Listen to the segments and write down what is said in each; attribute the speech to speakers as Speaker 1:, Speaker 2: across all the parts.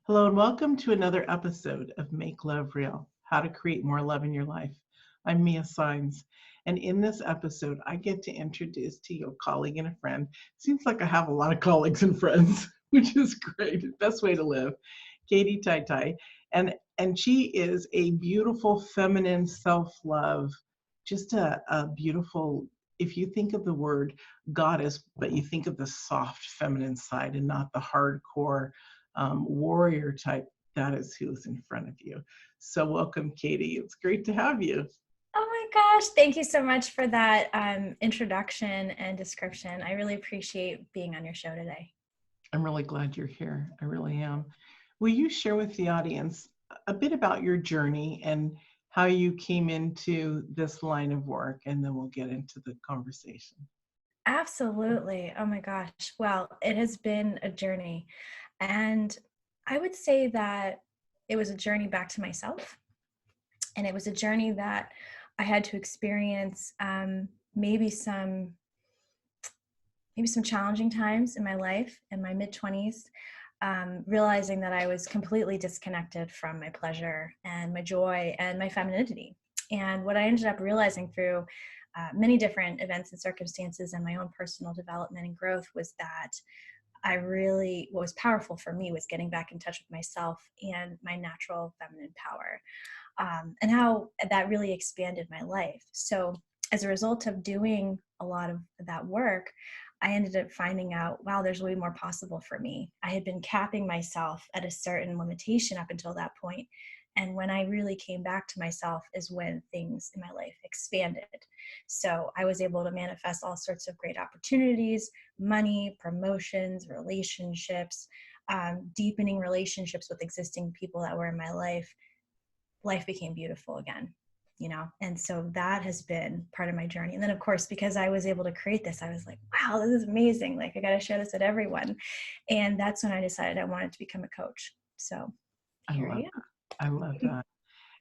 Speaker 1: Hello and welcome to another episode of Make Love Real, How to Create More Love in Your Life. I'm Mia Saenz, and in this episode, I get to introduce to you a colleague and a friend. Seems like I have a lot of colleagues and friends, which is great. Best way to live. Titi, and she is a beautiful feminine self-love, just a beautiful, if you think of the word goddess, but you think of the soft feminine side and not the hardcore warrior type, that is who's in front of you. So welcome, Katie. It's great to have you.
Speaker 2: Oh my gosh, thank you so much for that introduction and description. I really appreciate being on your show today.
Speaker 1: I'm really glad you're here. I really am. Will you share with the audience a bit about your journey and how you came into this line of work, and then we'll get into the conversation.
Speaker 2: Absolutely. Oh my gosh. Well, it has been a journey. And I would say that it was a journey back to myself. And it was a journey that I had to experience maybe some challenging times in my life in my mid-20s, realizing that I was completely disconnected from my pleasure and my joy and my femininity. And what I ended up realizing through many different events and circumstances and my own personal development and growth was that what was powerful for me was getting back in touch with myself and my natural feminine power, and how that really expanded my life. So as a result of doing a lot of that work, I ended up finding out, wow, there's way more possible for me. I had been capping myself at a certain limitation up until that point. And when I really came back to myself is when things in my life expanded. So I was able to manifest all sorts of great opportunities, money, promotions, relationships, deepening relationships with existing people that were in my life. Life became beautiful again, and so that has been part of my journey. And then of course, because I was able to create this, I was like, wow, this is amazing. Like, I got to share this with everyone. And that's when I decided I wanted to become a coach. So here I am.
Speaker 1: I love that.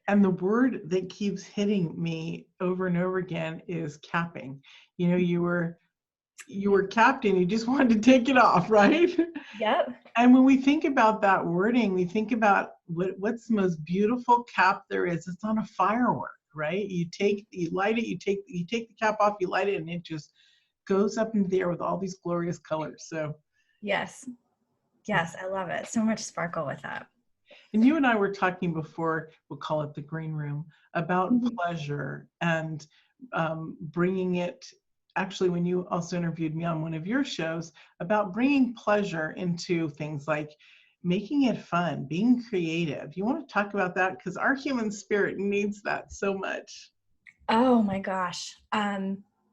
Speaker 1: And the word that keeps hitting me over and over again is capping. You were capped and you just wanted to take it off, right?
Speaker 2: Yep.
Speaker 1: And when we think about that wording, we think about what's the most beautiful cap there is. It's on a firework, right? You light it, you take the cap off, you light it, and it just goes up in the air with all these glorious colors. So
Speaker 2: yes, I love it. So much sparkle with that.
Speaker 1: And you and I were talking before, we'll call it the green room, about pleasure and bringing it, actually when you also interviewed me on one of your shows, about bringing pleasure into things like making it fun, being creative. You want to talk about that? Because our human spirit needs that so much.
Speaker 2: Oh my gosh.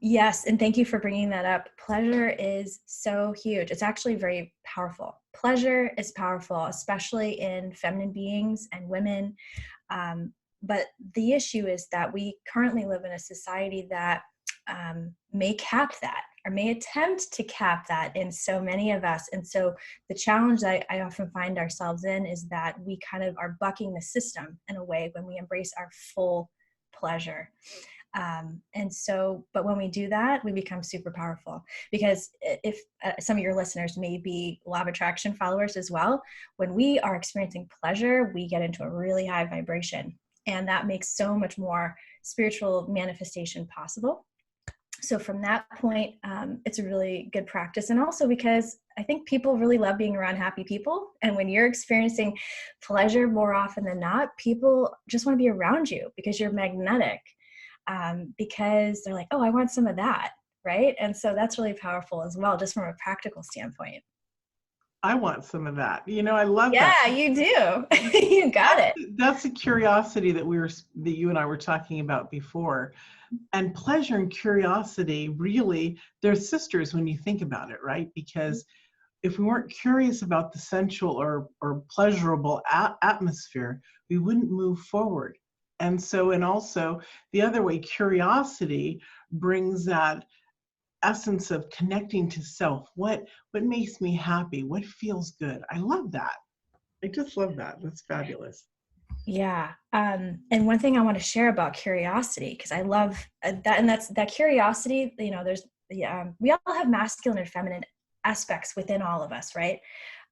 Speaker 2: Yes, and thank you for bringing that up. Pleasure is so huge. It's actually very powerful. Pleasure is powerful, especially in feminine beings and women. But the issue is that we currently live in a society that may cap that or may attempt to cap that in so many of us. And so the challenge I often find ourselves in is that we kind of are bucking the system in a way when we embrace our full pleasure. But when we do that, we become super powerful, because if some of your listeners may be law of attraction followers as well, when we are experiencing pleasure, we get into a really high vibration, and that makes so much more spiritual manifestation possible. So from that point, it's a really good practice. And also because I think people really love being around happy people. And when you're experiencing pleasure more often than not, people just want to be around you because you're magnetic. Because they're like, oh, I want some of that, right? And so that's really powerful as well, just from a practical standpoint.
Speaker 1: I want some of that. I love
Speaker 2: that.
Speaker 1: Yeah,
Speaker 2: you do. You got it.
Speaker 1: That's the curiosity that you and I were talking about before. And pleasure and curiosity, really, they're sisters when you think about it, right? Because if we weren't curious about the sensual or pleasurable atmosphere, we wouldn't move forward. And also the other way, curiosity brings that essence of connecting to self. What makes me happy? What feels good? I love that. I just love that. That's fabulous.
Speaker 2: Yeah. And one thing I want to share about curiosity, because I love that, and that's that curiosity, we all have masculine and feminine aspects within all of us, right?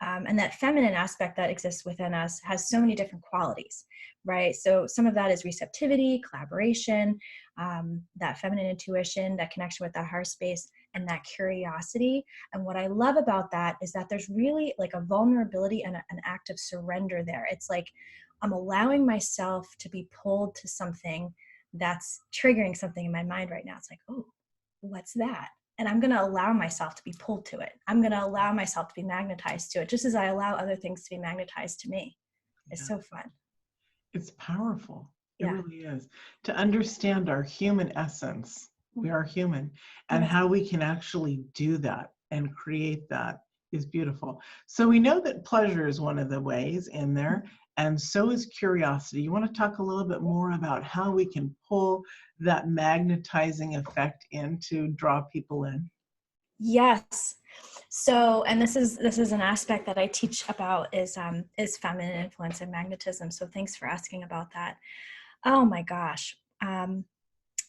Speaker 2: And that feminine aspect that exists within us has so many different qualities, right? So some of that is receptivity, collaboration, that feminine intuition, that connection with that heart space, and that curiosity. And what I love about that is that there's really like a vulnerability and an act of surrender there. It's like I'm allowing myself to be pulled to something that's triggering something in my mind right now. It's like, oh, what's that? And I'm going to allow myself to be pulled to it. I'm going to allow myself to be magnetized to it, just as I allow other things to be magnetized to me. It's so fun.
Speaker 1: It's powerful. It
Speaker 2: Yeah.
Speaker 1: really is. To understand our human essence, we are human, and
Speaker 2: Yes.
Speaker 1: how we can actually do that and create that is beautiful. So we know that pleasure is one of the ways in there, and so is curiosity. You want to talk a little bit more about how we can pull that magnetizing effect in to draw people in?
Speaker 2: Yes. So, and this is an aspect that I teach about is feminine influence and magnetism. So thanks for asking about that. Oh my gosh.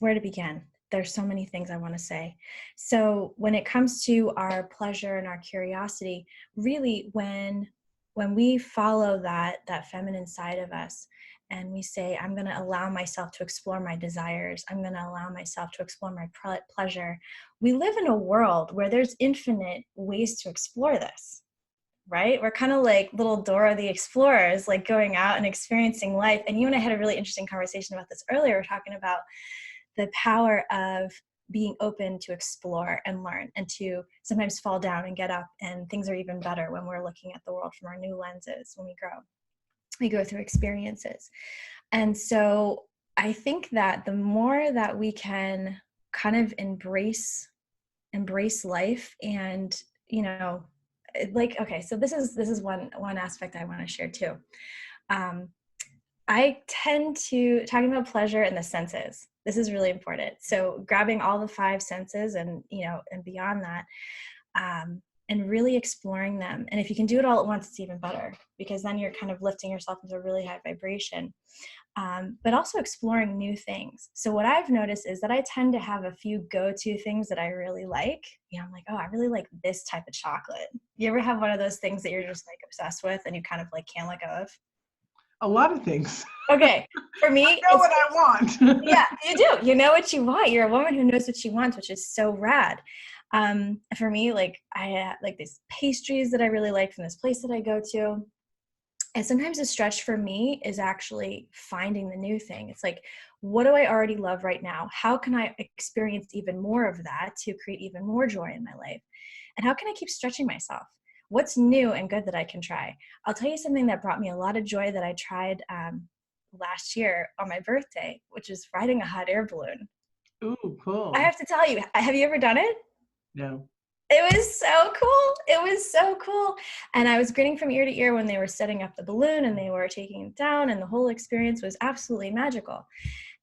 Speaker 2: Where to begin? There's so many things I want to say. So when it comes to our pleasure and our curiosity, really when we follow that feminine side of us and we say, I'm going to allow myself to explore my desires, I'm going to allow myself to explore my pleasure, we live in a world where there's infinite ways to explore this, right? We're kind of like little Dora the Explorers, like going out and experiencing life. And you and I had a really interesting conversation about this earlier. We're talking about the power of being open to explore and learn and to sometimes fall down and get up, and things are even better when we're looking at the world from our new lenses. When we go through experiences. And so I think that the more that we can kind of embrace life, and like, okay, so this is one aspect I want to share too. I tend to, talking about pleasure and the senses, this is really important. So grabbing all the five senses and beyond that, and really exploring them. And if you can do it all at once, it's even better, because then you're kind of lifting yourself into a really high vibration. But also exploring new things. So what I've noticed is that I tend to have a few go-to things that I really like. I'm like, oh, I really like this type of chocolate. You ever have one of those things that you're just like obsessed with and you kind of like can't let go of?
Speaker 1: A lot of things.
Speaker 2: Okay. For me,
Speaker 1: I know what I want.
Speaker 2: Yeah, you do. You know what you want. You're a woman who knows what she wants, which is so rad. For me, like I like these pastries that I really like from this place that I go to. And sometimes a stretch for me is actually finding the new thing. It's like, what do I already love right now? How can I experience even more of that to create even more joy in my life? And how can I keep stretching myself? What's new and good that I can try? I'll tell you something that brought me a lot of joy that I tried last year on my birthday, which is riding a hot air balloon.
Speaker 1: Ooh, cool.
Speaker 2: I have to tell you, have you ever done it?
Speaker 1: No.
Speaker 2: It was so cool. It was so cool. And I was grinning from ear to ear when they were setting up the balloon and they were taking it down, and the whole experience was absolutely magical.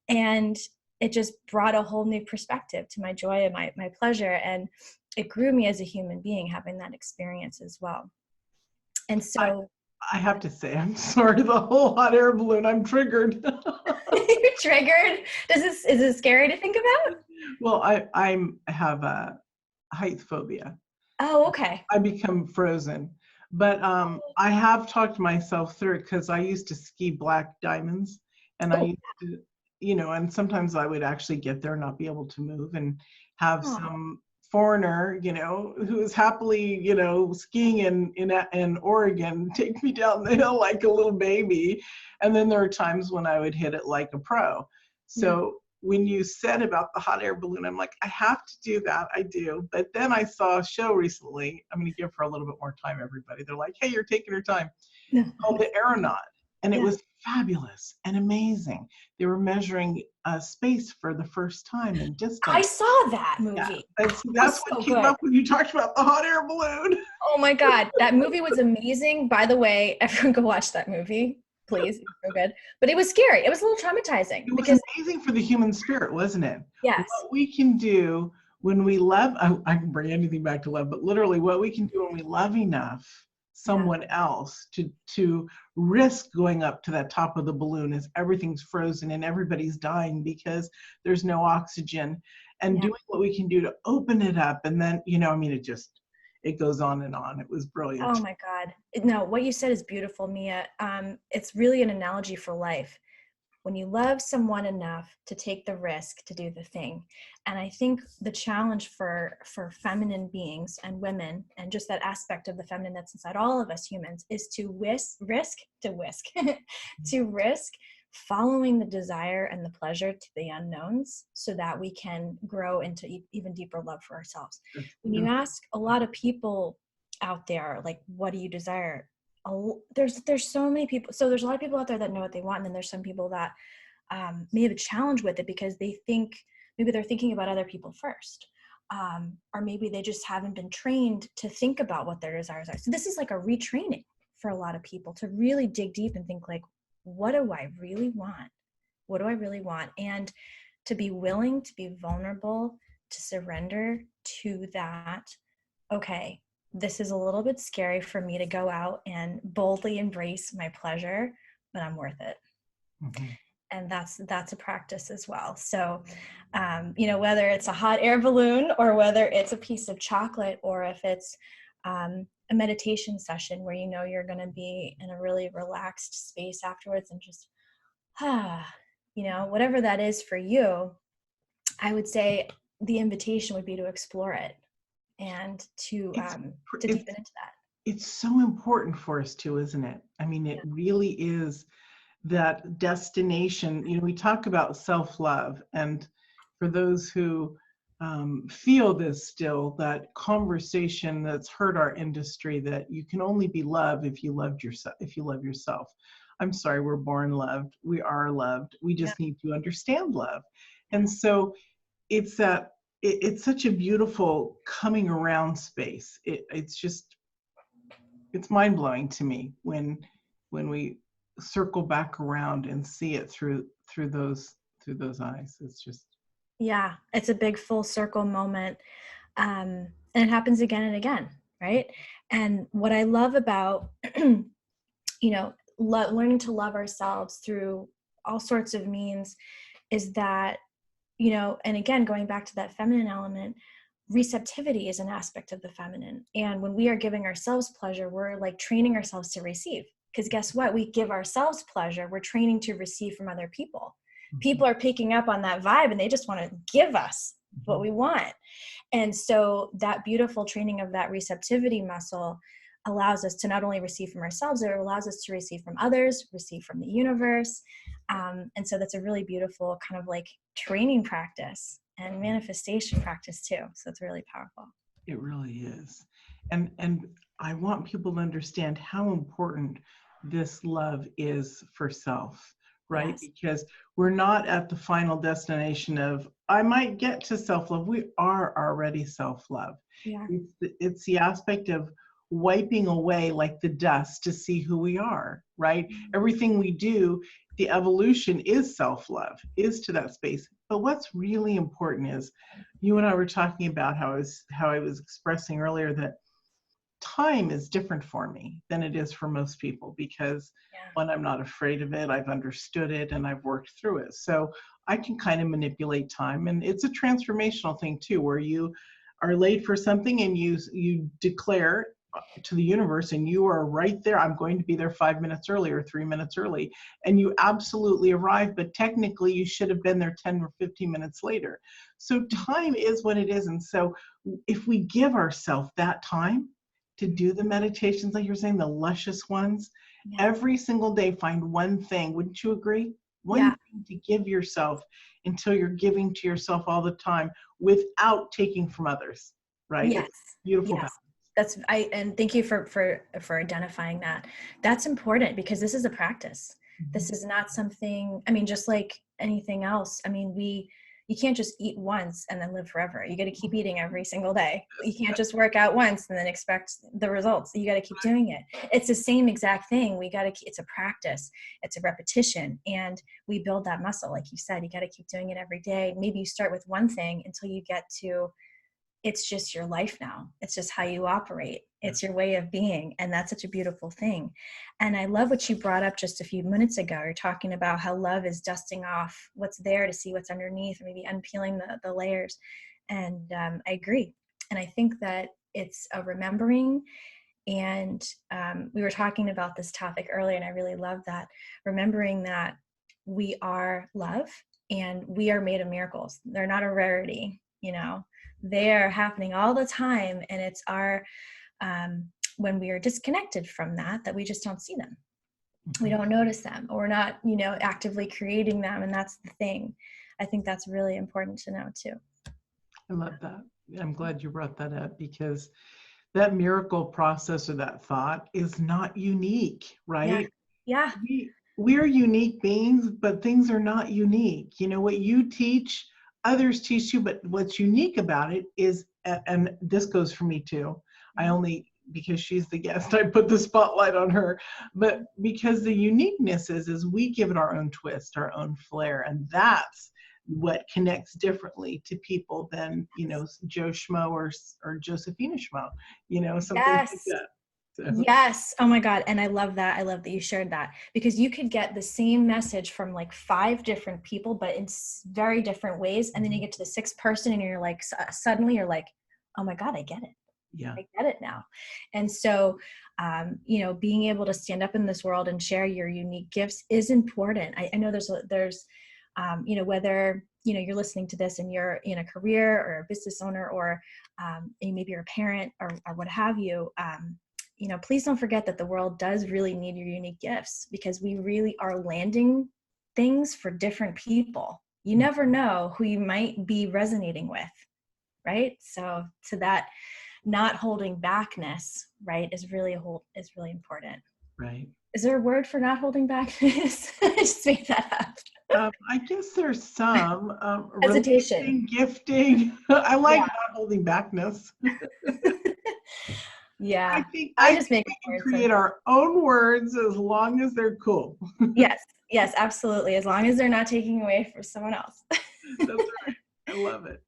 Speaker 2: And it just brought a whole new perspective to my joy and my pleasure. And it grew me as a human being having that experience as well. And so
Speaker 1: I have to say, I'm sorry, the whole hot air balloon, I'm triggered.
Speaker 2: you're triggered. Is it scary to think about?
Speaker 1: Well, I have a height phobia.
Speaker 2: Oh, okay.
Speaker 1: I become frozen. But I have talked myself through it, because I used to ski black diamonds, and I used to, and sometimes I would actually get there and not be able to move, and have some foreigner, who is happily, skiing in Oregon, take me down the hill like a little baby. And then there are times when I would hit it like a pro. So when you said about the hot air balloon, I'm like, I have to do that. I do. But then I saw a show recently. I'm going to give her a little bit more time, everybody. They're like, hey, you're taking her time. Called The Aeronaut. And it was fabulous and amazing. They were measuring space for the first time in distance.
Speaker 2: I saw that movie.
Speaker 1: Yeah. And so that's what came up when you talked about the hot air balloon.
Speaker 2: Oh my God. That movie was amazing. By the way, everyone go watch that movie. Please, it's so good. But it was scary. It was a little traumatizing.
Speaker 1: It was amazing for the human spirit, wasn't it?
Speaker 2: Yes.
Speaker 1: What we can do when we love, I can bring anything back to love, but literally what we can do when we love enough someone else to risk going up to that top of the balloon as everything's frozen and everybody's dying because there's no oxygen, and doing what we can do to open it up. And then, it just, it goes on and on. It was
Speaker 2: Oh
Speaker 1: brilliant.
Speaker 2: my God. No, what you said is beautiful, Mia. It's really an analogy for life. When you love someone enough to take the risk to do the thing. And I think the challenge for feminine beings and women, and just that aspect of the feminine that's inside all of us humans, is to to risk following the desire and the pleasure to the unknowns so that we can grow into even deeper love for ourselves.
Speaker 1: That's
Speaker 2: When you
Speaker 1: beautiful.
Speaker 2: ask a lot of people out there, like, what do you desire? There's so many people. So there's a lot of people out there that know what they want, and then there's some people that may have a challenge with it because they think maybe they're thinking about other people first, or maybe they just haven't been trained to think about what their desires are. So this is like a retraining for a lot of people to really dig deep and think like, what do I really want? What do I really want? And to be willing to be vulnerable, to surrender to that. Okay, this is a little bit scary for me to go out and boldly embrace my pleasure, but I'm worth it.
Speaker 1: Mhm.
Speaker 2: And that's a practice as well. So, whether it's a hot air balloon or whether it's a piece of chocolate, or if it's a meditation session where you're going to be in a really relaxed space afterwards and just, whatever that is for you, I would say the invitation would be to explore it and to
Speaker 1: It's it's
Speaker 2: deepen into that.
Speaker 1: it's so important for us too, isn't it? I mean, it really is that destination. We talk about self-love, and for those who feel this still, that conversation that's hurt our industry, that you can only be loved if you loved yourself, if you love yourself. I'm sorry, we're born loved. We are loved. We
Speaker 2: Yeah.
Speaker 1: just need to understand love. And so it's that it's such a beautiful coming around space. It's mind-blowing to me when we circle back around and see it through those eyes. It's just
Speaker 2: Yeah, it's a big full circle moment. And it happens again and again, right? And what I love about, learning to love ourselves through all sorts of means is that, and again, going back to that feminine element, receptivity is an aspect of the feminine. And when we are giving ourselves pleasure, we're like training ourselves to receive. Because guess what? We give ourselves pleasure. We're training to receive from other people. People are picking up on that vibe and they just want to give us what we want. And so that beautiful training of that receptivity muscle allows us to not only receive from ourselves, it allows us to receive from others, receive from the universe. And so that's a really beautiful kind of like training practice and manifestation practice too. So it's really powerful.
Speaker 1: it really is. And I want people to understand how important this love is for self, right?
Speaker 2: Yes.
Speaker 1: Because we're not at the final destination of, I might get to self-love. We are already self-love.
Speaker 2: Yeah.
Speaker 1: It's the aspect of wiping away like the dust to see who we are, right? Everything we do, the evolution is self-love, is to that space. But what's really important is, you and I were talking about how I was expressing earlier that time is different for me than it is for most people, because
Speaker 2: Yeah.
Speaker 1: when I'm not afraid of it, I've understood it and I've worked through it. So I can kind of manipulate time, and it's a transformational thing too, where you are late for something and you declare to the universe, and you are right there. I'm going to be there 5 minutes early or 3 minutes early, and you absolutely arrive, but technically you should have been there 10 or 15 minutes later. So time is what it is. And so if we give ourselves that time to do the meditations, like you're saying, the luscious ones,
Speaker 2: Yeah.
Speaker 1: every single day, find one thing. Wouldn't you agree? One
Speaker 2: Yeah.
Speaker 1: thing to give yourself, until you're giving to yourself all the time without taking from others, right?
Speaker 2: Yes.
Speaker 1: It's beautiful balance.
Speaker 2: Yes. And thank you for identifying that. That's important because this is a practice. This is not something, I mean, just like anything else. I mean, you can't just eat once and then live forever. You got to keep eating every single day. You can't just work out once and then expect the results. You got to keep doing it. It's the same exact thing. It's a practice. It's a repetition, and we build that muscle. Like you said, you got to keep doing it every day. Maybe you start with one thing until you get to, it's just your life now. It's just how you operate. It's your way of being. And that's such a beautiful thing. And I love what you brought up just a few minutes ago. You're talking about how love is dusting off what's there to see what's underneath, or maybe unpeeling the layers. And I agree. And I think that it's a remembering. And we were talking about this topic earlier, and I really love that. Remembering that we are love and we are made of miracles. They're not a rarity, you know, they are happening all the time. And it's our, when we are disconnected from that, that we just don't see them. We don't notice them, or we're not, you know, actively creating them. And that's the thing. I think that's really important to know too.
Speaker 1: I love that. I'm glad you brought that up, because that miracle process or that thought is not unique, right?
Speaker 2: Yeah.
Speaker 1: We're unique beings, but things are not unique. You know, what you teach, others teach you, but what's unique about it is, and this goes for me too, I only, because she's the guest, I put the spotlight on her, but because the uniqueness is we give it our own twist, our own flair, and that's what connects differently to people than, you know, Joe Schmo or Josephina Schmo, you know, something like that. So.
Speaker 2: Yes. Oh my God. And I love that. I love that you shared that, because you could get the same message from like 5 different people, but in very different ways. And then you get to the 6th person and you're like, suddenly you're like, oh my God, I get it.
Speaker 1: Yeah.
Speaker 2: I get it now. And so, you know, being able to stand up in this world and share your unique gifts is important. I know there's, you know, whether, you know, you're listening to this and you're in a career or a business owner, or maybe you're a parent or what have you, you know, please don't forget that the world does really need your unique gifts, because we really are landing things for different people. You never know who you might be resonating with, right? So to that, not holding backness, right, is really important.
Speaker 1: Right.
Speaker 2: Is there a word for not holding backness? I just made that up.
Speaker 1: I guess there's some
Speaker 2: Hesitation.
Speaker 1: Gifting. I like not holding backness.
Speaker 2: Yeah.
Speaker 1: I think
Speaker 2: make
Speaker 1: we can create our own words as long as they're cool.
Speaker 2: Yes, absolutely. As long as they're not taking away from someone else.
Speaker 1: That's right. I love it.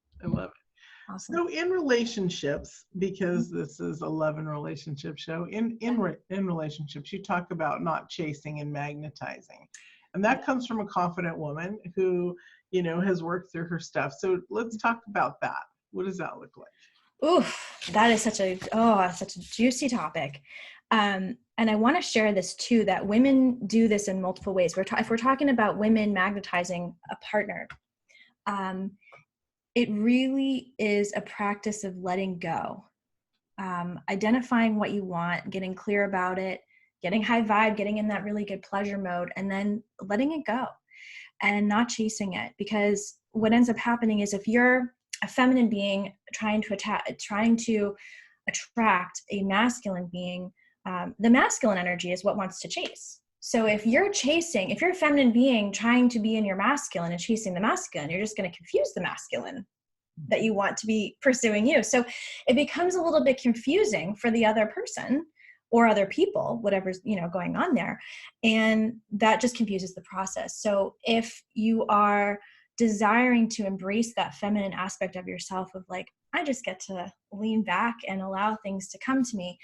Speaker 1: Awesome. So in relationships, because this is a love and relationship show, in relationships, you talk about not chasing and magnetizing. And that comes from a confident woman who, you know, has worked through her stuff. So let's talk about that. What does that look like?
Speaker 2: Oof, that is such a juicy topic. And I want to share this too, that women do this in multiple ways. If we're talking about women magnetizing a partner, it really is a practice of letting go, identifying what you want, getting clear about it, getting high vibe, getting in that really good pleasure mode, and then letting it go and not chasing it. Because what ends up happening is, if you're a feminine being trying to attract a masculine being, the masculine energy is what wants to chase. So if you're a feminine being trying to be in your masculine and chasing the masculine, you're just going to confuse the masculine that you want to be pursuing you. So it becomes a little bit confusing for the other person or other people, whatever's, you know, going on there. And that just confuses the process. So if you are desiring to embrace that feminine aspect of yourself of like, I just get to lean back and allow things to come to me,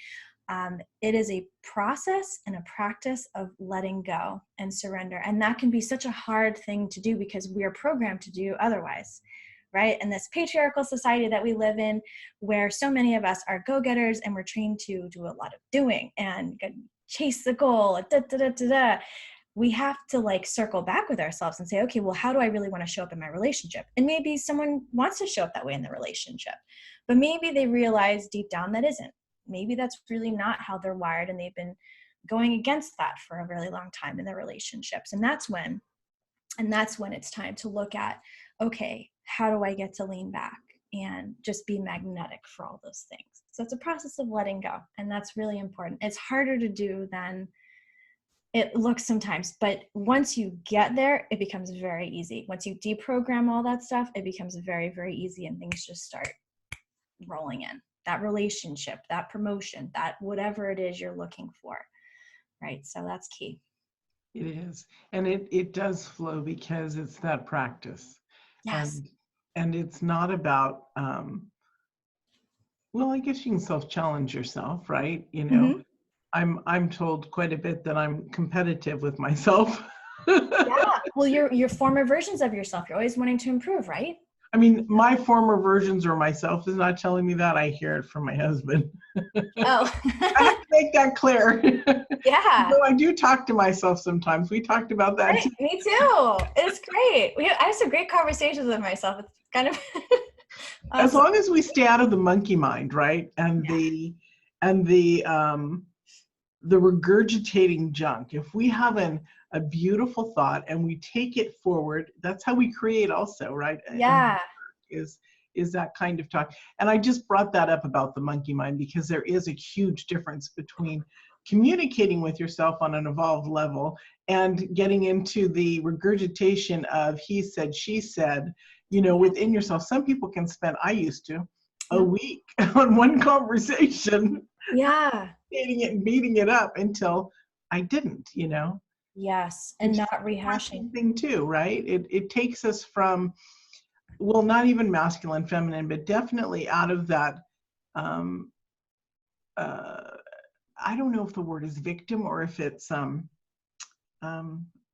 Speaker 2: it is a process and a practice of letting go and surrender. And that can be such a hard thing to do, because we are programmed to do otherwise, right? In this patriarchal society that we live in, where so many of us are go-getters and we're trained to do a lot of doing and chase the goal, we have to like circle back with ourselves and say, okay, well, how do I really want to show up in my relationship? And maybe someone wants to show up that way in the relationship, but maybe they realize deep down that isn't. Maybe that's really not how they're wired, and they've been going against that for a really long time in their relationships. And that's when it's time to look at, okay, how do I get to lean back and just be magnetic for all those things? So it's a process of letting go, and that's really important. It's harder to do than it looks sometimes, but once you get there, it becomes very easy. Once you deprogram all that stuff, it becomes very, very easy, and things just start rolling in. That relationship, that promotion, that whatever it is you're looking for, right? So that's key.
Speaker 1: It is. And it does flow because it's that practice.
Speaker 2: Yes.
Speaker 1: And it's not about, well, I guess you can self-challenge yourself, right? You know, I'm told quite a bit that I'm competitive with myself.
Speaker 2: Yeah. Well, you're former versions of yourself. You're always wanting to improve, right?
Speaker 1: I mean, my former versions or myself is not telling me that. I hear it from my husband.
Speaker 2: Oh,
Speaker 1: I have to make that clear.
Speaker 2: yeah.
Speaker 1: No, I do talk to myself sometimes. We talked about that too.
Speaker 2: Me too. It's great. I have some great conversations with myself. It's kind of
Speaker 1: As
Speaker 2: awesome.
Speaker 1: long as we stay out of the monkey mind, right? And the regurgitating junk. If we have a beautiful thought and we take it forward, that's how we create also, right? And
Speaker 2: Yeah.
Speaker 1: is that kind of talk. And I just brought that up about the monkey mind because there is a huge difference between communicating with yourself on an evolved level and getting into the regurgitation of he said, she said, within yourself. Some people can spend, I used to, a week on one conversation,
Speaker 2: Yeah.
Speaker 1: it and beating it up until I didn't,
Speaker 2: Yes. And
Speaker 1: which is
Speaker 2: not
Speaker 1: a
Speaker 2: rehashing.
Speaker 1: depressing thing too, right? It takes us from, well, not even masculine, feminine, but definitely out of that, um, uh, I don't know if the word is victim or if it's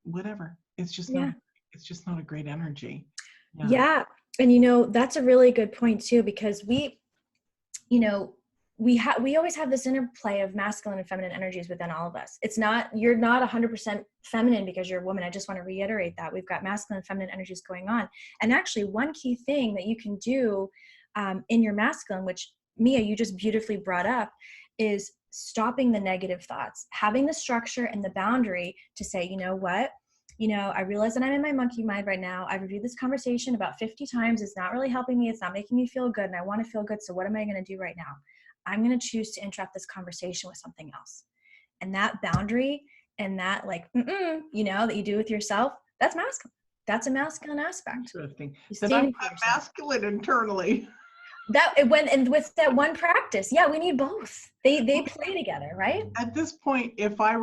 Speaker 1: whatever.
Speaker 2: Yeah.
Speaker 1: It's just not a great energy. Yeah.
Speaker 2: Yeah. And that's a really good point too, because you know, we always have this interplay of masculine and feminine energies within all of us. You're not 100% feminine because you're a woman. I just want to reiterate that we've got masculine and feminine energies going on. And actually one key thing that you can do in your masculine, which Mia, you just beautifully brought up, is stopping the negative thoughts, having the structure and the boundary to say, you know what, I realize that I'm in my monkey mind right now. I've reviewed this conversation about 50 times. It's not really helping me. It's not making me feel good. And I want to feel good. So what am I going to do right now? I'm going to choose to interrupt this conversation with something else. And that boundary and that that you do with yourself, that's masculine. That's a masculine aspect.
Speaker 1: Interesting.
Speaker 2: You
Speaker 1: Then I'm
Speaker 2: standing for yourself.
Speaker 1: masculine internally.
Speaker 2: And with that one practice, yeah, we need both. They play together, right?
Speaker 1: At this point, if I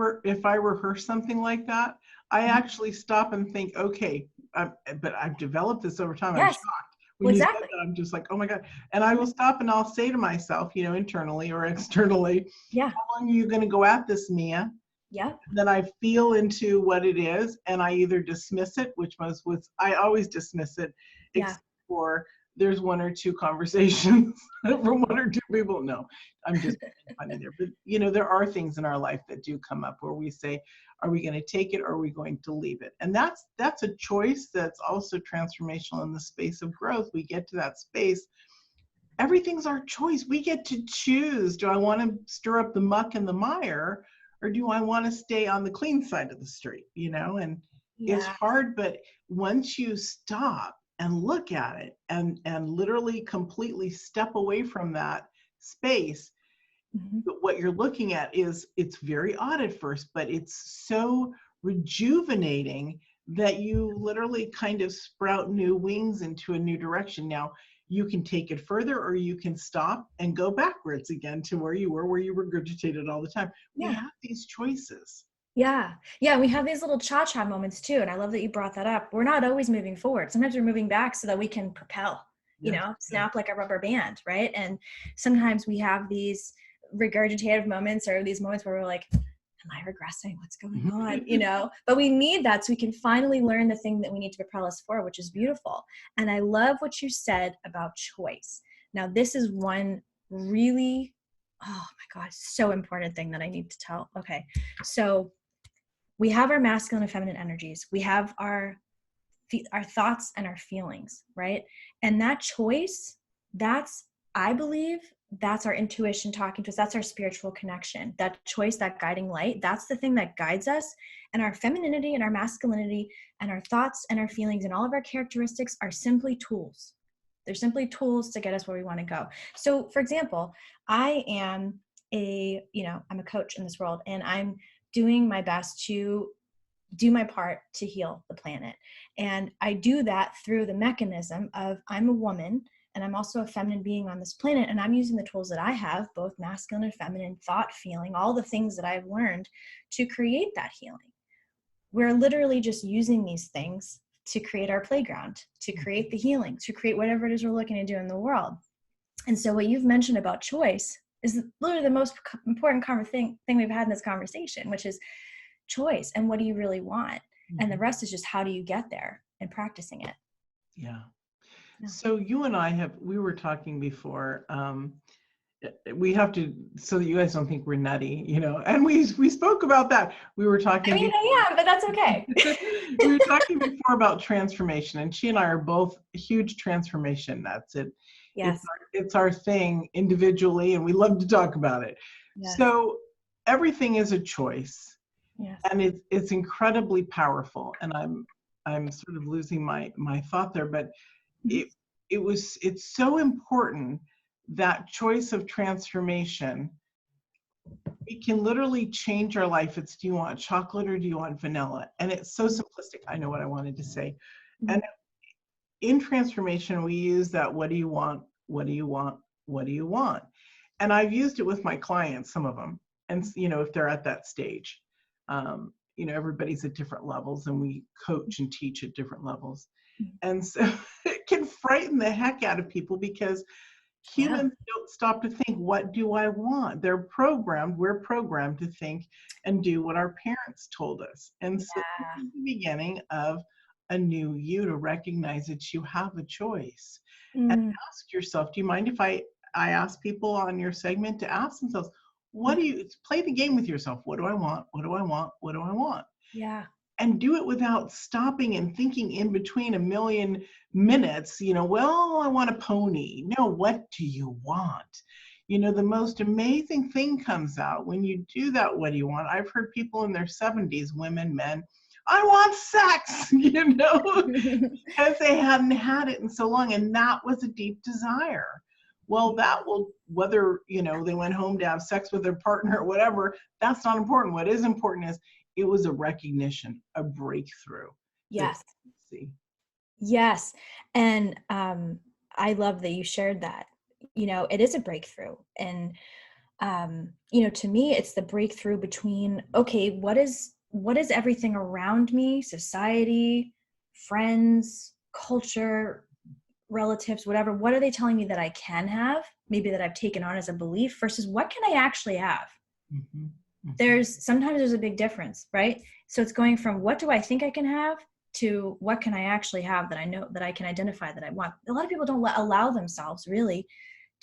Speaker 1: rehearse something like that, I actually stop and think, okay, but I've developed this over time. I'm
Speaker 2: Yes,
Speaker 1: shocked
Speaker 2: well,
Speaker 1: when you said
Speaker 2: exactly.
Speaker 1: that. I'm just like, oh my god! And I will stop and I'll say to myself, internally or externally,
Speaker 2: Yeah,
Speaker 1: how long are you going to go at this, Mia?
Speaker 2: yeah,
Speaker 1: Then I feel into what it is, and I either dismiss it, which I always dismiss it,
Speaker 2: yeah.
Speaker 1: except for there's one or two conversations from one or two people. No, I'm just making fun of there. But there are things in our life that do come up where we say, are we going to take it or are we going to leave it? And that's a choice that's also transformational in the space of growth. We get to that space. Everything's our choice. We get to choose. Do I want to stir up the muck and the mire, or do I want to stay on the clean side of the street? And it's
Speaker 2: Yeah.
Speaker 1: hard, but once you stop and look at it and literally completely step away from that space,
Speaker 2: Mm-hmm.
Speaker 1: what you're looking at it's very odd at first, but it's so rejuvenating that you literally kind of sprout new wings into a new direction. Now, you can take it further or you can stop and go backwards again to where you were, where you regurgitated all the time. We
Speaker 2: Yeah.
Speaker 1: have these choices.
Speaker 2: Yeah. Yeah. We have these little cha-cha moments too. And I love that you brought that up. We're not always moving forward. Sometimes we're moving back so that we can propel,
Speaker 1: Yes.
Speaker 2: snap like a rubber band. Right. And sometimes we have these regurgitative moments or these moments where we're like, am I regressing? What's going on? But we need that so we can finally learn the thing that we need to propel us forward, which is beautiful. And I love what you said about choice. Now, this is one really, oh my God, so important thing that I need to tell. Okay. So we have our masculine and feminine energies. We have our thoughts and our feelings, right? And that choice, I believe, that's our intuition talking to us. That's our spiritual connection. That choice, that guiding light, that's the thing that guides us. And our femininity and our masculinity and our thoughts and our feelings and all of our characteristics are simply tools. They're simply tools to get us where we want to go. So, for example, I'm a coach in this world, and I'm doing my best to do my part to heal the planet. And I do that through the mechanism of I'm a woman and I'm also a feminine being on this planet. And I'm using the tools that I have, both masculine and feminine, thought, feeling, all the things that I've learned to create that healing. We're literally just using these things to create our playground, to create the healing, to create whatever it is we're looking to do in the world. And so what you've mentioned about choice is literally the most important thing we've had in this conversation, which is choice and what do you really want. And the rest is just how do you get there and practicing it.
Speaker 1: Yeah. So you and we were talking before, we have to, so that you guys don't think we're nutty, and we spoke about that. We were talking
Speaker 2: I mean, I am, but that's okay.
Speaker 1: we were talking before about transformation, and she and I are both huge transformation nuts.
Speaker 2: Yes.
Speaker 1: It's our thing individually, and we love to talk about it.
Speaker 2: Yes.
Speaker 1: So everything is a choice.
Speaker 2: Yes.
Speaker 1: And it's incredibly powerful. And I'm sort of losing my thought there, but it's so important, that choice of transformation. It can literally change our life. It's, do you want chocolate or do you want vanilla? And it's so simplistic. I know what I wanted to say. And in transformation, we use that, what do you want? What do you want? What do you want? And I've used it with my clients, some of them. And, if they're at that stage, everybody's at different levels, and we coach and teach at different levels. And so it can frighten the heck out of people, because humans don't stop to think, what do I want? We're programmed to think and do what our parents told us. And so this is the beginning of a new you, to recognize that you have a choice. And ask yourself, do you mind if I ask people on your segment to ask themselves, play the game with yourself. What do I want? What do I want? What do I want?
Speaker 2: Yeah.
Speaker 1: And do it without stopping and thinking in between a million minutes, well, I want a pony. No, what do you want? The most amazing thing comes out when you do that. What do you want? I've heard people in their 70s, women, men, I want sex, because they hadn't had it in so long. And that was a deep desire. Well, that will, whether, they went home to have sex with their partner or whatever, that's not important. What is important is, it was a recognition, a breakthrough.
Speaker 2: Yes. Yes. And I love that you shared that. It is a breakthrough. And, to me, it's the breakthrough between, okay, what is everything around me, society, friends, culture, relatives, whatever, what are they telling me that I can have, maybe that I've taken on as a belief, versus what can I actually have? Sometimes there's a big difference, right? So it's going from, what do I think I can have, to what can I actually have that I know, that I can identify that I want. A lot of people don't allow themselves really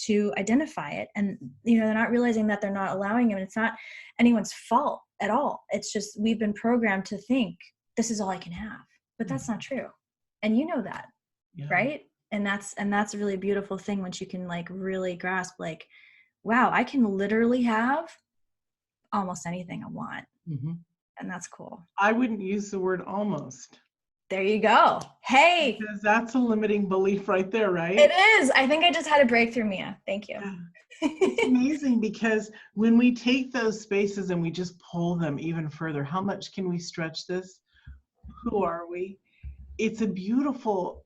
Speaker 2: to identify it. And, they're not realizing that they're not allowing it. And it's not anyone's fault at all. It's just, we've been programmed to think this is all I can have, but that's not true. And that, right? And that's a really beautiful thing, once you can really grasp, wow, I can literally have almost anything I want. And that's cool.
Speaker 1: I wouldn't use the word almost.
Speaker 2: There you go. Hey,
Speaker 1: because that's a limiting belief right there, right?
Speaker 2: It is. I think I just had a breakthrough, Mia. Thank you.
Speaker 1: Yeah. It's amazing, because when we take those spaces and we just pull them even further, how much can we stretch this? Who are we? It's a beautiful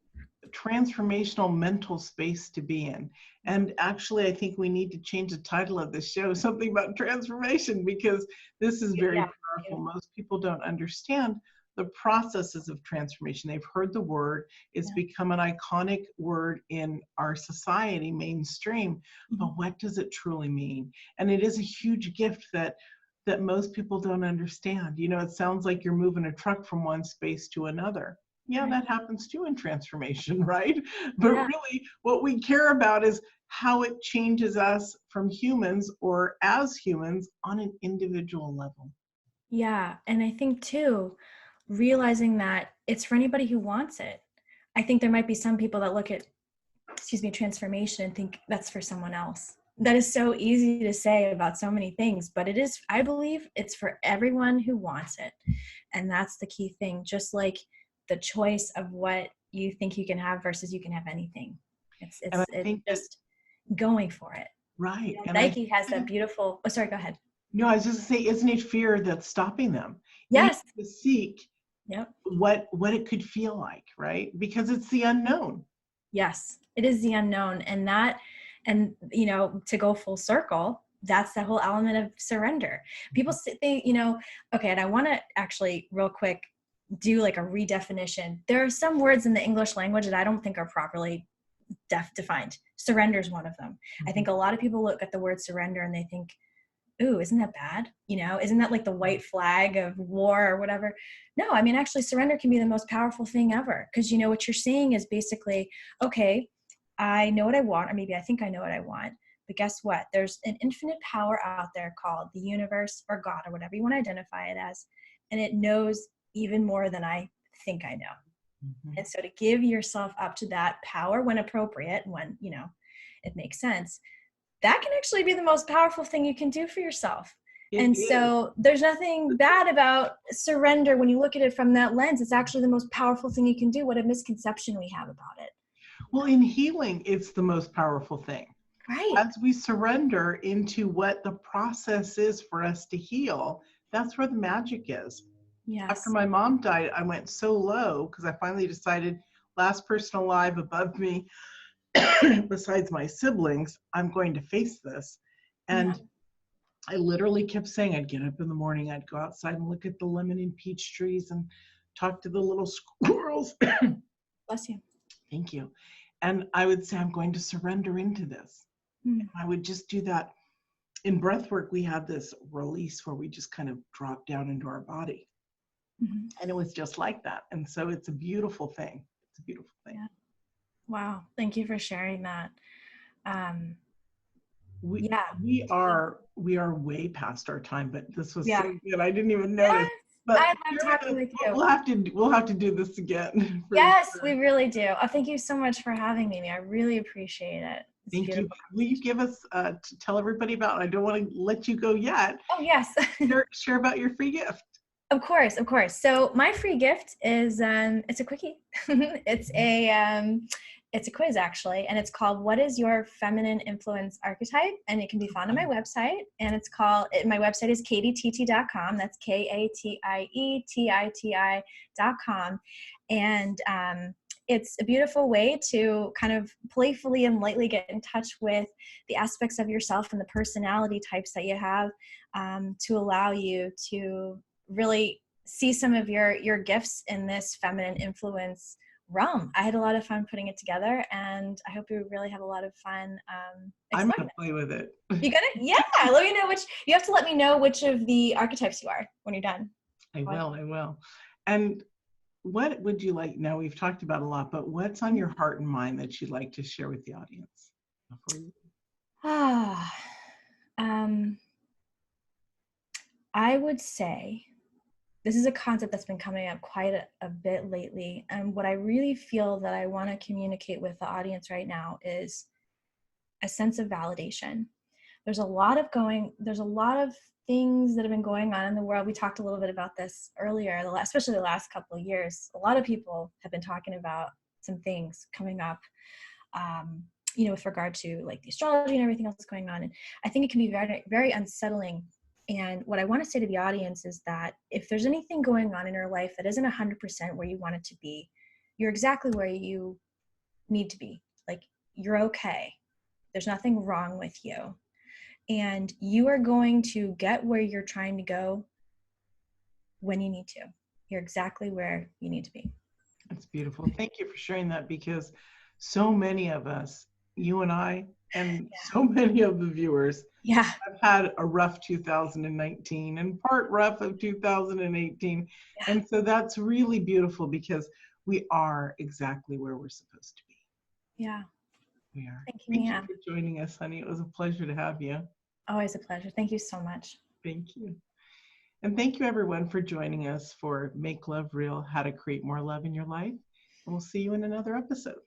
Speaker 1: transformational mental space to be in. And actually, I think we need to change the title of this show, something about transformation, because this is very powerful. Most people don't understand the processes of transformation. They've heard the word, it's become an iconic word in our society, mainstream, but what does it truly mean? And it is a huge gift that most people don't understand. It sounds like you're moving a truck from one space to another. Yeah, that happens too in transformation, right? But really, what we care about is how it changes us from humans, or as humans, on an individual level.
Speaker 2: Yeah, and I think too, realizing that it's for anybody who wants it. I think there might be some people that look at, transformation and think that's for someone else. That is so easy to say about so many things, but it is, I believe it's for everyone who wants it. And that's the key thing. Just like the choice of what you think you can have versus you can have anything. It's just going for it.
Speaker 1: Right. And
Speaker 2: Nike has that beautiful, oh, sorry, go ahead.
Speaker 1: No, I was just saying, isn't it fear that's stopping them?
Speaker 2: Yes.
Speaker 1: To seek what it could feel like, right? Because it's the unknown.
Speaker 2: Yes, it is the unknown. And to go full circle, that's the whole element of surrender. People think, okay, and I want to actually real quick do like a redefinition. There are some words in the English language that I don't think are properly defined. Surrender is one of them. I think a lot of people look at the word surrender and they think, ooh, isn't that bad? You know, isn't that like the white flag of war or whatever? No, I mean, actually surrender can be the most powerful thing ever. Because, you know, what you're saying is basically, okay, I know what I want, or maybe I think I know what I want. But guess what? There's an infinite power out there called the universe or God or whatever you want to identify it as. And it knows even more than I think I know.
Speaker 1: Mhm.
Speaker 2: And so to give yourself up to that power when appropriate, when, you know, it makes sense, that can actually be the most powerful thing you can do for yourself.
Speaker 1: It
Speaker 2: And
Speaker 1: is.
Speaker 2: so there's nothing bad about surrender when you look at it from that lens. It's actually the most powerful thing you can do. What a misconception we have about it.
Speaker 1: Well, in healing, it's the most powerful thing.
Speaker 2: Right.
Speaker 1: As we surrender into what the process is for us to heal, that's where the magic is. After
Speaker 2: Yes.
Speaker 1: my mom died, I went so low because I finally decided, last person alive above me, besides my siblings, I'm going to face this.
Speaker 2: Yeah.
Speaker 1: And I literally kept saying, I'd get up in the morning, I'd go outside and look at the lemon and peach trees and talk to the little squirrels.
Speaker 2: Bless you.
Speaker 1: Thank you. And I would say, I'm going to surrender into this.
Speaker 2: Mm.
Speaker 1: I would just do that. In breath work, we had this release where we just kind of drop down into our body.
Speaker 2: Mm-hmm.
Speaker 1: And it was just like that. And so it's a beautiful thing. It's a beautiful thing.
Speaker 2: Yeah. Wow. Thank you for sharing that.
Speaker 1: We
Speaker 2: Yeah.
Speaker 1: are way past our time, but this was
Speaker 2: Yeah.
Speaker 1: so good. I didn't even notice.
Speaker 2: Yes.
Speaker 1: But
Speaker 2: I love talking with you.
Speaker 1: we'll have to do this again.
Speaker 2: Yes,
Speaker 1: Sure.
Speaker 2: we really do. Oh, thank you so much for having me. I really appreciate it. It's
Speaker 1: Thank you.
Speaker 2: beautiful.
Speaker 1: Will you give us to tell everybody about? I don't want to let you go yet.
Speaker 2: Oh, yes.
Speaker 1: Share about your free gift.
Speaker 2: Of course, of course. So my free gift is it's a quickie. It's a quiz actually, and it's called "What is your feminine influence archetype?" And it can be found on my website. And it's called my website is katietiti.com. That's KATIETITI.com, and it's a beautiful way to kind of playfully and lightly get in touch with the aspects of yourself and the personality types that you have, to allow you to really see some of your gifts in this feminine influence realm. I had a lot of fun putting it together, and I hope you really have a lot of fun
Speaker 1: I'm
Speaker 2: exploring
Speaker 1: going to play with it.
Speaker 2: it. You gonna? Yeah. Let me know you have to let me know which of the archetypes you are when you're done.
Speaker 1: I will. And what would you like, now we've talked about a lot, but what's on your heart and mind that you'd like to share with the audience before you?
Speaker 2: I would say this is a concept that's been coming up quite a bit lately. And what I really feel that I want to communicate with the audience right now is a sense of validation. There's a lot of things that have been going on in the world. We talked a little bit about this earlier, especially the last couple of years. A lot of people have been talking about some things coming up, with regard to like the astrology and everything else that's going on. And I think it can be very, very unsettling. And what I want to say to the audience is that if there's anything going on in your life that isn't 100% where you want it to be, you're exactly where you need to be. Like, you're okay. There's nothing wrong with you. And you are going to get where you're trying to go when you need to. You're exactly where you need to be.
Speaker 1: That's beautiful. Thank you for sharing that, because so many of us, you and I, and so many of the viewers,
Speaker 2: have
Speaker 1: had a rough 2019 and part rough of 2018.
Speaker 2: Yeah.
Speaker 1: And so that's really beautiful, because we are exactly where we're supposed to be.
Speaker 2: Yeah.
Speaker 1: We are.
Speaker 2: Thank
Speaker 1: Thank
Speaker 2: you,
Speaker 1: you for joining us, honey. It was a pleasure to have you.
Speaker 2: Always a pleasure. Thank you so much.
Speaker 1: Thank you. And thank you, everyone, for joining us for Make Love Real, How to Create More Love in Your Life. And we'll see you in another episode.